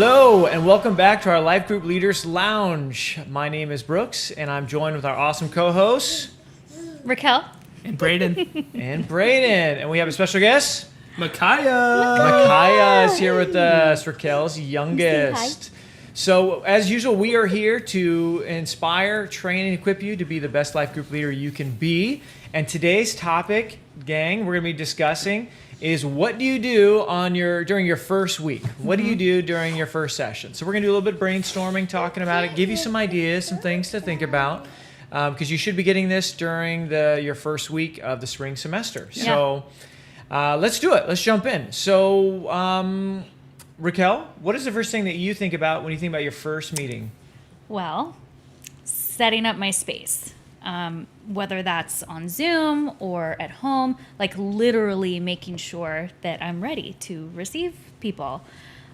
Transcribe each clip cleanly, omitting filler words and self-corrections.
Hello, and welcome back to our Life Group Leaders Lounge. My name is Brooks, and I'm joined with our awesome co-hosts, Raquel. And Braden. And we have a special guest. Micaiah Micaiah is here with us, Raquel's youngest. So, as usual, we are here to inspire, train, and equip you to be the best life group leader you can be. And today's topic, gang, we're going to be discussing is what do you do during your first week? What do you do during your first session? So we're going to do a little bit of brainstorming, talking about it, give you some ideas, some things to think about, because you should be getting this during your first week of the spring semester. Yeah. So let's do it. Let's jump in. So Raquel, what is the first thing that you think about when you think about your first meeting? Well, setting up my space. Whether that's on Zoom or at home, like literally making sure that I'm ready to receive people.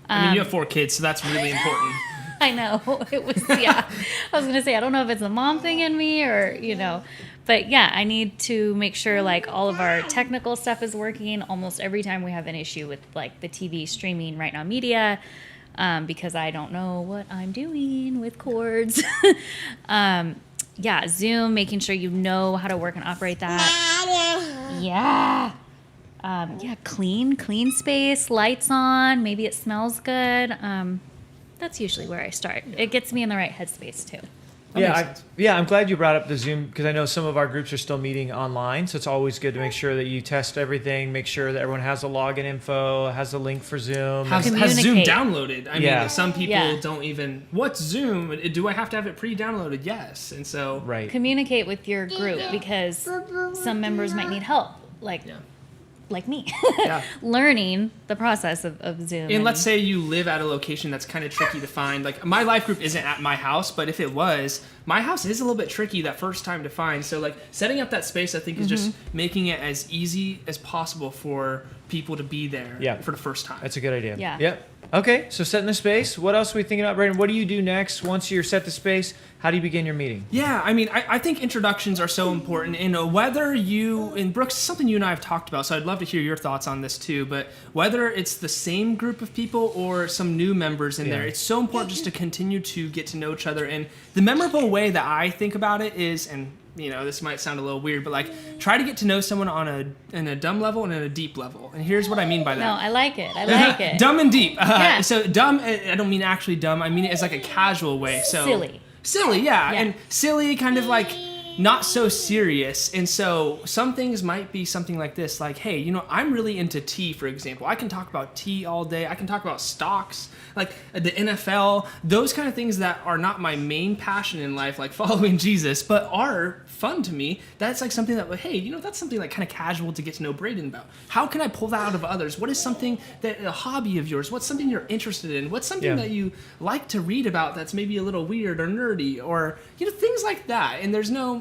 I mean, you have 4 kids, so that's really important. I know. It was, yeah. I was going to say, I don't know if it's a mom thing in me or, but yeah, I need to make sure like all of our technical stuff is working almost every time we have an issue with like the TV streaming Right Now Media, because I don't know what I'm doing with cords. Yeah, Zoom, making sure you know how to work and operate that. Yeah. Clean space, lights on, maybe it smells good. That's usually where I start. It gets me in the right headspace too. I'm glad you brought up the Zoom, because I know some of our groups are still meeting online, so it's always good to make sure that you test everything, make sure that everyone has the login info, has the link for Zoom. Has Zoom downloaded? I mean, some people don't even, what's Zoom? Do I have to have it pre-downloaded? Yes. And so... Right. Communicate with your group, because some members might need help, like me, learning the process of Zoom. And let's say you live at a location that's kind of tricky to find. Like, my life group isn't at my house, but if it was, my house is a little bit tricky that first time to find. So, like, setting up that space, I think, is just making it as easy as possible for people to be there for the first time. That's a good idea. Yeah. Yep. Okay, so setting the space. What else are we thinking about, Brandon? What do you do next once you're set the space? How do you begin your meeting? Yeah, I mean, I think introductions are so important. And whether and Brooks, something you and I have talked about, so I'd love to hear your thoughts on this too, but whether it's the same group of people or some new members in there, it's so important just to continue to get to know each other. And the memorable way that I think about it is, and this might sound a little weird, but like try to get to know someone in a dumb level and in a deep level. And here's what I mean by that. No, I like it. I like it. Dumb and deep. So dumb, I don't mean actually dumb. I mean it as like a casual way. So Silly, yeah. And silly, kind of like not so serious. And so some things might be something like this, like, hey, I'm really into tea, for example. I can talk about tea all day. I can talk about stocks, like the NFL, those kind of things that are not my main passion in life, like following Jesus, but are fun to me. That's like something that, hey, that's something like kind of casual to get to know Braden about. How can I pull that out of others? What is something a hobby of yours? What's something you're interested in? What's something that you like to read about that's maybe a little weird or nerdy, or things like that. And there's no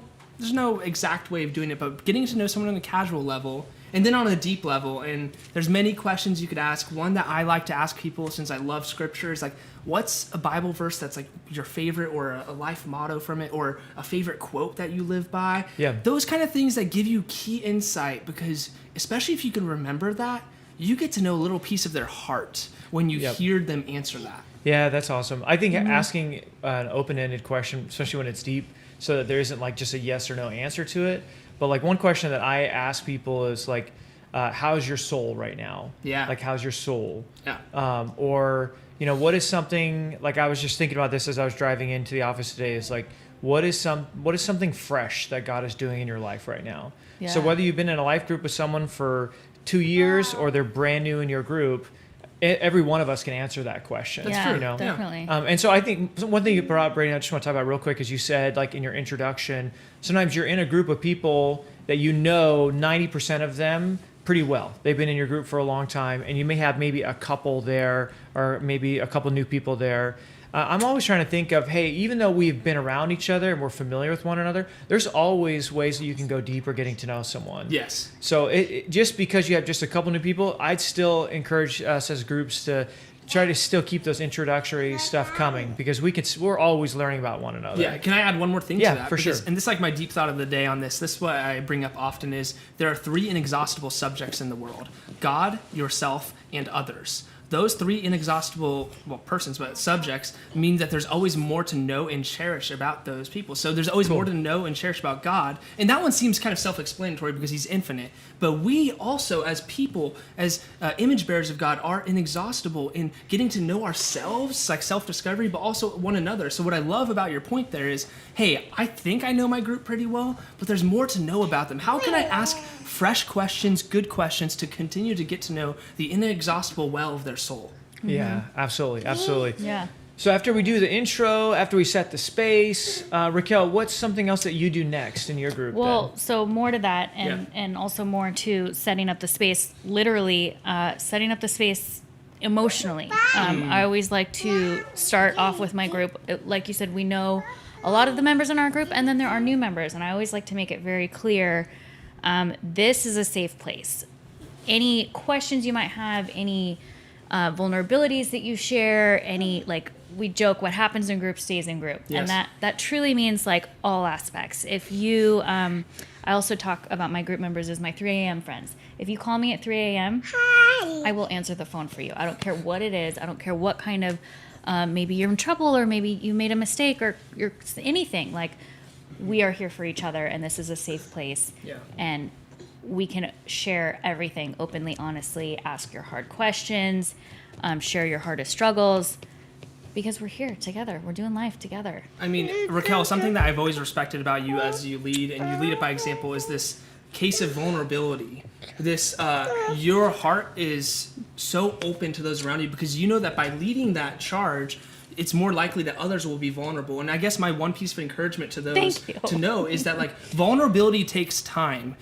exact way of doing it, but getting to know someone on a casual level and then on a deep level. And there's many questions you could ask. One that I like to ask people, since I love scripture, is like, what's a Bible verse that's like your favorite, or a life motto from it, or a favorite quote that you live by? Yeah. Those kind of things that give you key insight, because especially if you can remember that, you get to know a little piece of their heart when you hear them answer that. Yeah, that's awesome. I think asking an open-ended question, especially when it's deep, so that there isn't like just a yes or no answer to it. But like one question that I ask people is like, how's your soul right now? Yeah. Like, how's your soul? Yeah. Or, what is something, like I was just thinking about this as I was driving into the office today, is like, what is something fresh that God is doing in your life right now? Yeah. So whether you've been in a life group with someone for 2 years or they're brand new in your group, every one of us can answer that question. That's true. Definitely. And so I think one thing you brought up, Brady, I just want to talk about real quick, is you said, like in your introduction, sometimes you're in a group of people that 90% of them pretty well. They've been in your group for a long time, and you may have maybe a couple there, or maybe a couple new people there. I'm always trying to think of, hey, even though we've been around each other and we're familiar with one another, there's always ways that you can go deeper getting to know someone. Yes. So just because you have just a couple new people, I'd still encourage us as groups to try to still keep those introductory stuff coming, because we're always learning about one another. Yeah. Can I add one more thing to that? Yeah, for sure. And this is like my deep thought of the day on this. This is what I bring up often, is there are 3 inexhaustible subjects in the world: God, yourself, and others. those three inexhaustible, well, persons, but subjects, mean that there's always more to know and cherish about those people. So there's always more to know and cherish about God. And that one seems kind of self-explanatory because he's infinite. But we also, as people, as image bearers of God, are inexhaustible in getting to know ourselves, like self-discovery, but also one another. So what I love about your point there is, hey, I think I know my group pretty well, but there's more to know about them. How can I ask fresh questions, good questions, to continue to get to know the inexhaustible well of their soul? Yeah, absolutely. Yeah. So after we do the intro, after we set the space, Raquel, what's something else that you do next in your group? Well, then? so more to that, and also more to setting up the space, literally setting up the space emotionally. I always like to start off with my group. Like you said, we know a lot of the members in our group, and then there are new members, and I always like to make it very clear, this is a safe place. Any questions you might have, any vulnerabilities that you share, any, like, we joke, what happens in group stays in group. Yes. And that truly means like all aspects. If you, I also talk about my group members as my 3 a.m. friends. If you call me at 3 a.m., I will answer the phone for you. I don't care what it is. I don't care what kind of, maybe you're in trouble or maybe you made a mistake or you're anything. Like, we are here for each other, and this is a safe place. Yeah. And we can share everything openly, honestly, ask your hard questions, share your hardest struggles, because we're here together. We're doing life together. I mean, Raquel, something that I've always respected about you as you lead, and you lead it by example, is this case of vulnerability. This, your heart is so open to those around you because you know that by leading that charge, it's more likely that others will be vulnerable. And I guess my one piece of encouragement to those to know is that, like, vulnerability takes time.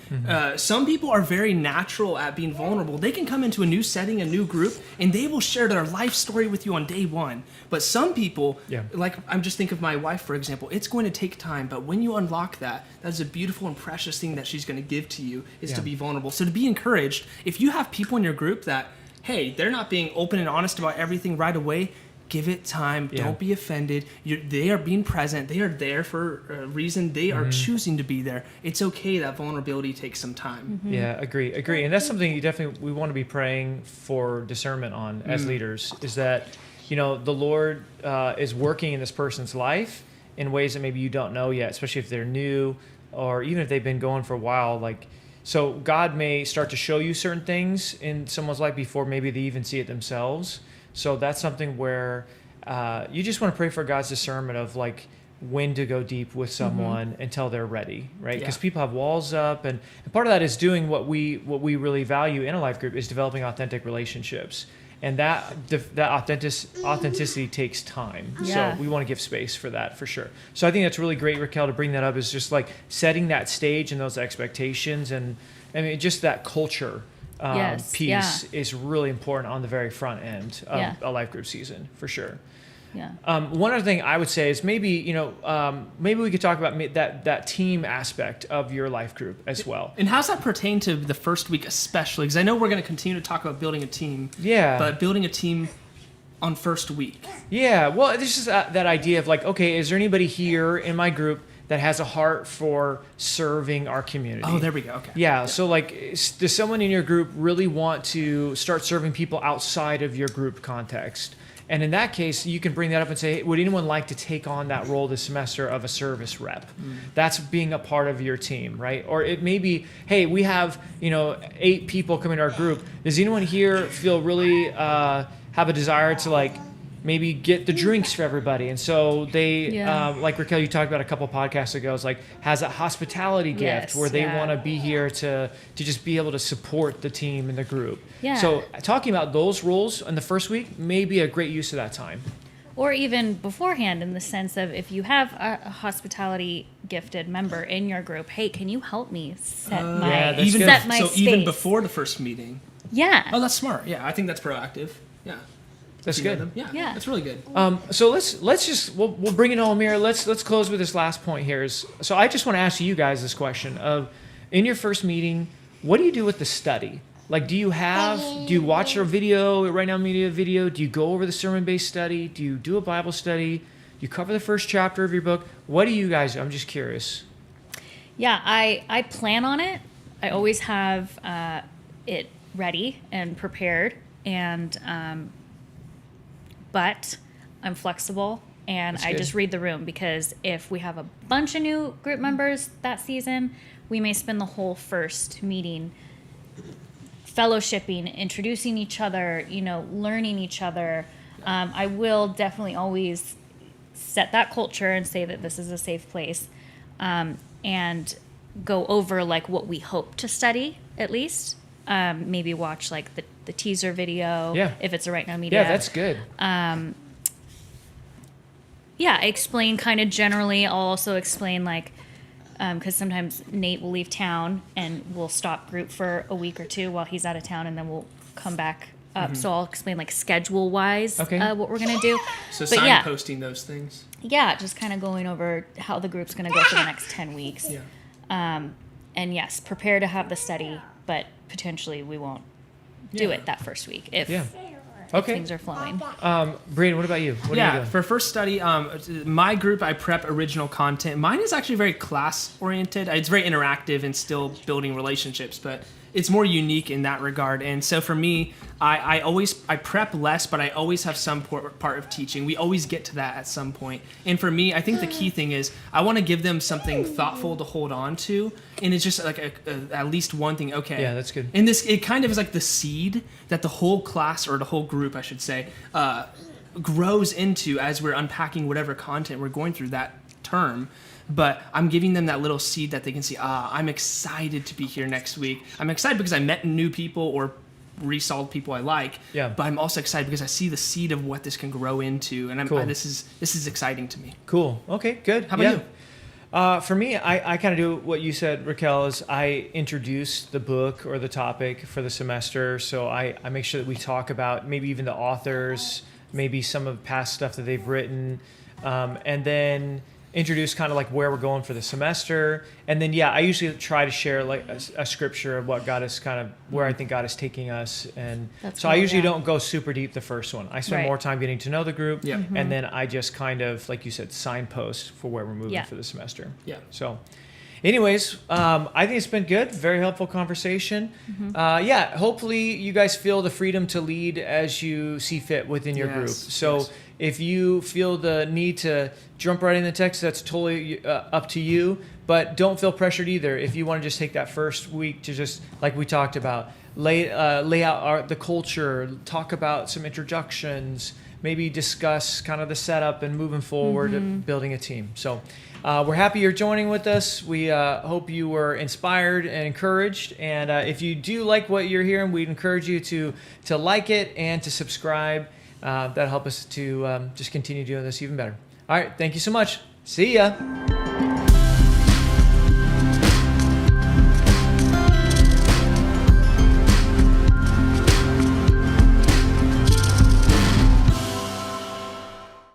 Some people are very natural at being vulnerable. They can come into a new setting, a new group, and they will share their life story with you on day one. But some people, like, I'm just thinking of my wife, for example, it's going to take time. But when you unlock that, that is a beautiful and precious thing that she's going to give to you, is to be vulnerable. So to be encouraged, if you have people in your group that, hey, they're not being open and honest about everything right away, give it time. Don't be offended. They are being present. They are there for a reason. They are choosing to be there. It's okay that vulnerability takes some time. Yeah, agree. And that's something we want to be praying for discernment on as leaders, is that, you know, the Lord is working in this person's life in ways that maybe you don't know yet, especially if they're new or even if they've been going for a while. Like, so God may start to show you certain things in someone's life before maybe they even see it themselves. So that's something where you just want to pray for God's discernment of, like, when to go deep with someone until they're ready, right? Because people have walls up, and part of that is doing what we really value in a life group is developing authentic relationships, and that authenticity takes time. So we want to give space for that for sure. So I think that's really great, Raquel, to bring that up, is just like setting that stage and those expectations, and I mean just that culture. Piece is really important on the very front end of a life group season, for sure. One other thing I would say is maybe we could talk about that team aspect of your life group as well. And how's that pertain to the first week especially? Because I know we're going to continue to talk about building a team. But building a team on first week. Well, this is that idea of, like, okay, is there anybody here in my group that has a heart for serving our community? Oh, there we go. Okay. So, like, does someone in your group really want to start serving people outside of your group context? And in that case, you can bring that up and say, would anyone like to take on that role this semester of a service rep? That's being a part of your team, right? Or it may be, hey, we have, 8 people coming to our group. Does anyone here feel really have a desire to, like, maybe get the drinks for everybody? And so they, like Raquel, you talked about a couple podcasts ago, it's like, has a hospitality gift where they want to be here to just be able to support the team and the group. So talking about those roles in the first week may be a great use of that time. Or even beforehand, in the sense of, if you have a hospitality gifted member in your group, hey, can you help me set my space? Even before the first meeting. Oh, that's smart. I think that's proactive. That's good. Yeah, that's really good. So let's just we'll bring it home here. Let's close with this last point here. So I just want to ask you guys this question of, in your first meeting, what do you do with the study? Like, do you watch our video, Right Now Media video? Do you go over the sermon-based study? Do you do a Bible study? Do you cover the first chapter of your book? What do you guys do? I'm just curious. I plan on it. I always have it ready and prepared. and but I'm flexible, and That's I good. just read the room, because if we have a bunch of new group members that season, we may spend the whole first meeting fellowshipping, introducing each other, learning each other. I will definitely always set that culture and say that this is a safe place, and go over like what we hope to study, at least. Maybe watch like the teaser video, Yeah. if it's a Right Now Media. Yeah, that's good. Yeah, I explain kind of generally. I'll also explain like, because sometimes Nate will leave town and we'll stop group for a week or two while he's out of town, and then we'll come back up. So I'll explain like schedule wise Okay. what we're gonna do. So But yeah. signposting those things. Yeah, just kind of going over how the group's gonna go for the next 10 weeks. Yeah. And yes, prepare to have the study, but potentially we won't do Yeah. it that first week if Yeah. Okay. things are flowing. Brandon, what about you? What are you Yeah, doing? for first study, my group, I prep original content. Mine is actually very class oriented. It's very interactive and still building relationships, but it's more unique in that regard. And so for me, I prep less, but I always have some part of teaching. We always get to that at some point. And for me, I think the key thing is I want to give them something thoughtful to hold on to. And it's just like at least one thing. Okay. Yeah, that's good. And it kind of is like the seed that the whole class, or the whole group, I should say, grows into as we're unpacking whatever content we're going through that term. But I'm giving them that little seed that they can see, I'm excited to be here next week. I'm excited because I met new people or resolved people I like. Yeah. But I'm also excited because I see the seed of what this can grow into. And Cool. this is exciting to me. Cool. Okay, good. How about you? For me, I kind of do what you said, Raquel, is I introduce the book or the topic for the semester. So I make sure that we talk about maybe even the authors, maybe some of the past stuff that they've written, and then introduce kind of like where we're going for the semester. And then, I usually try to share like a scripture of what God is kind of, where I think God is taking us. And That's so I cool, usually yeah. don't go super deep the first one. I spend Right. more time getting to know the group. Yeah. And then I just kind of, like you said, signpost for where we're moving Yeah. for the semester. Yeah. So anyways, I think it's been good. Very helpful conversation. Hopefully you guys feel the freedom to lead as you see fit within your group. Yes, So yes. if you feel the need to jump right in the text, that's totally up to you. But don't feel pressured either. If you want to just take that first week to just, like we talked about, lay out the culture, talk about some introductions, maybe discuss kind of the setup and moving forward and building a team. So we're happy you're joining with us. We hope you were inspired and encouraged. And if you do like what you're hearing, we'd encourage you to like it and to subscribe. That'll help us to just continue doing this even better. All right. Thank you so much. See ya.